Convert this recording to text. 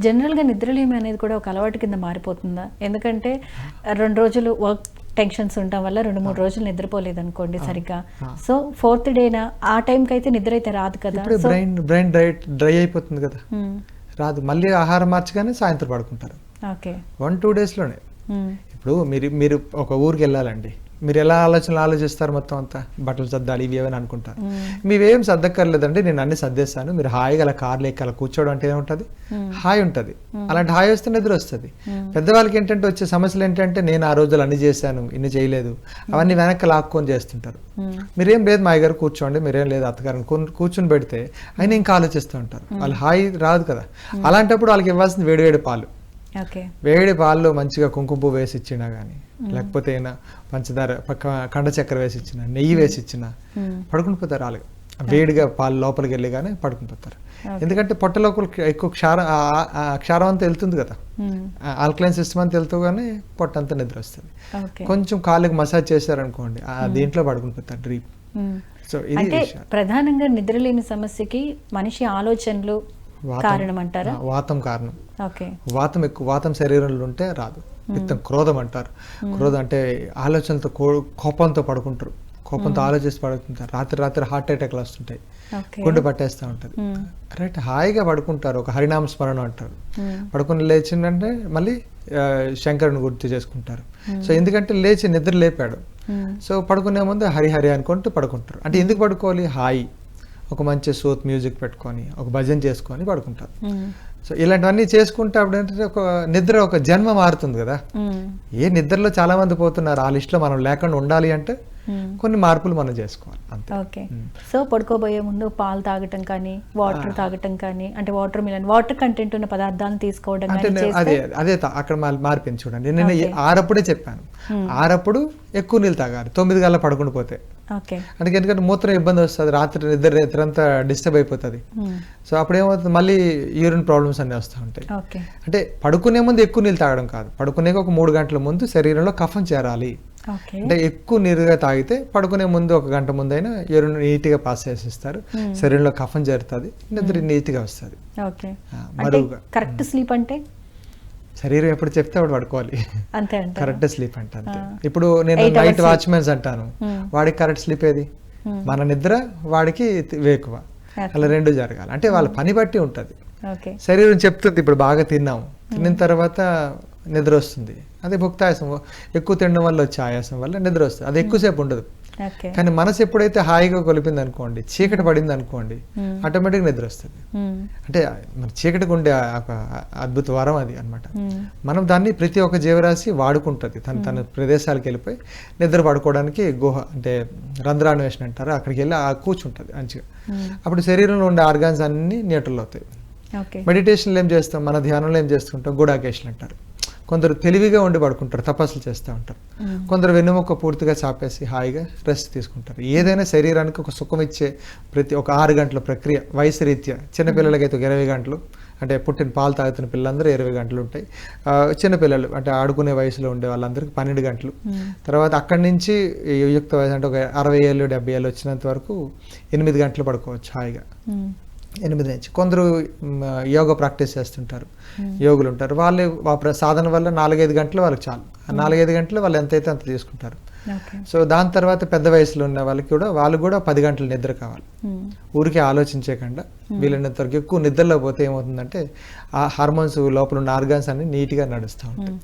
జనరల్‌గా నిద్రలేమి అనేది కూడా ఒక అలవాటు కింద మారిపోతుందా? ఎందుకంటే 2 రోజులు వర్క్ టెన్షన్స్ ఉండటం వల్ల 2, 3 రోజులు నిద్రపోలేదనుకోండి సరిగ్గా. సో, ఫోర్త్ డేన ఆ టైంకైతే నిద్ర అయితే రాదు కదా! ఇప్పుడు సో బ్రెయిన్ డ్రై అయిపోతుంది కదా! హ్మ్. రాదు. మళ్ళీ ఆహారం మార్చగానే సాయంత్రం పడుకుంటారు. ఓకే. 1, 2 డేస్‌లోనే. హ్మ్. ఇప్పుడు మీరు ఒక ఊరికెళ్ళాలండి. మీరు ఎలా ఆలోచిస్తారు మొత్తం అంతా? బట్టలు సర్దాలి ఇవి ఏవని అనుకుంటారు. మీవేం సర్దక్కర్లేదండి. నేను అన్ని సర్దేస్తాను. మీరు హాయిగా అలా కార్లో ఎక్కి అలా కూర్చోవడం అంటే ఏముంటది? హాయి ఉంటది. అలాంటి హాయి వస్తే నిద్ర వస్తది. పెద్దవాళ్ళకి ఏంటంటే వచ్చే సమస్యలు ఏంటంటే నేను ఆ రోజులు అన్ని చేశాను, ఇన్ని చేయలేదు. అవన్నీ వెనక్కి లాక్కొని చేస్తుంటారు. మీరేం లేదు మా గారు కూర్చోండి, మీరేం లేదు అత్తగారిని కూర్చుని పెడితే ఆయన ఇంకా ఆలోచిస్తూ ఉంటారు. వాళ్ళు హాయి రాదు కదా! అలాంటప్పుడు వాళ్ళకి ఇవ్వాల్సింది వేడి పాలు. ఓకే. వేడి పాల్లో మంచిగా కుంకుమ పువ్వు వేసి ఇచ్చినా కానీ, లేకపోతే అయినా పంచదార కండ చక్కెర వేసి ఇచ్చినా, నెయ్యి వేసి ఇచ్చినా పడుకుని పోతారు. వాళ్ళు వేడిగా పాలు లోపలికి వెళ్ళి కానీ పడుకుని పోతారు. ఎందుకంటే పొట్ట లోపల ఎక్కువ క్షారం అంతా వెళ్తుంది కదా, ఆల్కలైన్ సిస్టమ్ అంతా వెళ్తూగానే పొట్ట అంతా నిద్ర వస్తుంది. కొంచెం కాళ్ళకి మసాజ్ చేశారనుకోండి దీంట్లో పడుకుని పోతారు డ్రీప్. సో అంటే ప్రధానంగా నిద్రలేని సమస్యకి మనిషి ఆలోచనలు కారణం అంటారా? వాతం కారణం. ఓకే. వాతం శరీరంలో ఉంటే రాదు. పిత్తం క్రోధం అంటారు. క్రోధం అంటే ఆలోచనలతో కోపంతో పడుకుంటారు. కోపంతో ఆలోచిస్తూ పడుకుంటారు. రాత్రి హార్ట్ అటాక్లు వస్తుంటాయి, గుండె పట్టేస్తూ ఉంటుంది. రైట్, హాయిగా పడుకుంటారు. ఒక హరినామ స్మరణ అంటారు. పడుకుని లేచిందంటే మళ్ళీ శంకరుని గుర్తు చేసుకుంటారు. సో ఎందుకంటే లేచి నిద్ర లేపాడు. సో పడుకునే ముందు హరి అనుకుంటూ పడుకుంటారు. అంటే ఎందుకు పడుకోవాలి? హాయి, ఒక మంచి సూత్ మ్యూజిక్ పెట్టుకొని ఒక భజన చేసుకొని పడుకుంటారు. సో ఇలాంటివన్నీ చేసుకుంటే అప్పుడు ఏంటంటే ఒక నిద్ర ఒక జన్మ మారుతుంది కదా. ఏ నిద్రలో చాలా మంది పోతున్నారు, ఆ లిస్టులో మనం లేకుండా ఉండాలి అంటే కొన్ని మార్పులు మనం చేసుకోవాలి అంతే. ఓకే. సో పడుకోబోయే ముందు పాలు తాగటం కానీ, వాటర్ తాగటం కానీ, అంటే వాటర్ కంటెంట్ ఉన్న పదార్థాలను తీసుకోవడం అంటే అదే అక్కడ మార్పింది చూడండి. నేను ఆరప్పుడే చెప్పాను, ఆరప్పుడు ఎక్కువ నీళ్ళు తాగాలి 9 గంటల పడుకుని పోతే. ఎందుకంటే మూత్రం ఇబ్బంది వస్తుంది, రాత్రి నిద్ర అంతా డిస్టర్బ్ అయిపోతుంది. సో అప్పుడు ఏమవుతుంది, మళ్ళీ యూరిన్ ప్రాబ్లమ్స్ అన్నీ వస్తూ ఉంటాయి. అంటే పడుకునే ముందు ఎక్కువ నీళ్ళు తాగడం కాదు, పడుకునే ఒక 3 గంటల ముందు శరీరంలో కఫం చేరాలి. అంటే ఎక్కువ నీరుగా తాగితే పడుకునే ముందు 1 గంట ముందు అయినా యూరిన్ నీట్గా పాస్ చేసిస్తారు, శరీరంలో కఫం చేరుతుంది, నిద్ర నీట్గా వస్తుంది. మరువుగా కరెక్ట్ స్లీప్ అంటే శరీరం ఎప్పుడు చెప్తే అప్పుడు పడుకోవాలి, అంతే కరెక్ట్ స్లీప్ అంటే అంతే. ఇప్పుడు నేను నైట్ వాచ్మెన్స్ అంటాను, వాడికి కరెక్ట్ స్లీప్ ఏది? మన నిద్ర, వాడికి వేకువ, అలా 2 జరగాలి. అంటే వాళ్ళ పని బట్టి ఉంటుంది. శరీరం చెప్తుంది ఇప్పుడు బాగా తిన్న తర్వాత నిద్ర వస్తుంది, అదే భుక్తాయాసం, ఎక్కువ తినడం వల్ల వచ్చే ఆయాసం వల్ల నిద్ర వస్తుంది, అది ఎక్కువసేపు ఉండదు. కానీ మనసు ఎప్పుడైతే హాయిగా కొలిపింది అనుకోండి, చీకటి పడింది అనుకోండి, ఆటోమేటిక్ నిద్ర వస్తుంది. అంటే మన చీకటికి ఉండే అద్భుత వరం అది అనమాట. మనం దాన్ని ప్రతి ఒక్క జీవరాశి వాడుకుంటుంది, తన ప్రదేశాలకు వెళ్ళిపోయి నిద్ర పడుకోవడానికి గుహ అంటే రంధ్రాన్వేషణ అంటారు, అక్కడికి వెళ్ళి కూర్చుంటుంది మంచిగా. అప్పుడు శరీరంలో ఉండే ఆర్గాన్స్ అన్ని న్యూట్రల్ అవుతాయి. మెడిటేషన్లో ఏం చేస్తాం, మన ధ్యానంలో ఏం చేస్తుంటాం, గుడాకేషన్ అంటారు. కొందరు తెలివిగా ఉండి పడుకుంటారు, తపస్సులు చేస్తూ ఉంటారు. కొందరు వెన్నుముక్క పూర్తిగా చాపేసి హాయిగా రెస్ట్ తీసుకుంటారు. ఏదైనా శరీరానికి ఒక సుఖం ఇచ్చే ఒక 6 గంటల ప్రక్రియ వయసు రీత్యా. చిన్నపిల్లలకైతే 20 గంటలు, అంటే పుట్టిన పాలు తాగుతున్న పిల్లలందరూ 20 గంటలు ఉంటాయి. చిన్నపిల్లలు అంటే ఆడుకునే వయసులో ఉండే వాళ్ళందరికీ 12 గంటలు. తర్వాత అక్కడి నుంచి యుక్త వయసు అంటే ఒక 60 ఏళ్ళు 70 ఏళ్ళు వచ్చినంత వరకు 8 గంటలు పడుకోవచ్చు హాయిగా. 8 నుంచి కొందరు యోగా ప్రాక్టీస్ చేస్తుంటారు, యోగులు ఉంటారు, వాళ్ళు సాధన వల్ల 4-5 గంటలు వాళ్ళకి చాలు. 4-5 గంటలు వాళ్ళు ఎంతైతే అంత తీసుకుంటారు. సో దాని తర్వాత పెద్ద వయసులో ఉన్న వాళ్ళకి కూడా వాళ్ళు కూడా 10 గంటలు నిద్ర కావాలి. ఊరికే ఆలోచించకుండా వీళ్ళైనంత వరకు ఎక్కువ నిద్రలో పోతే ఏమవుతుందంటే ఆ హార్మోన్స్ లోపల ఉన్న ఆర్గాన్స్ అన్ని నీట్గా నడుస్తూ ఉంటాయి.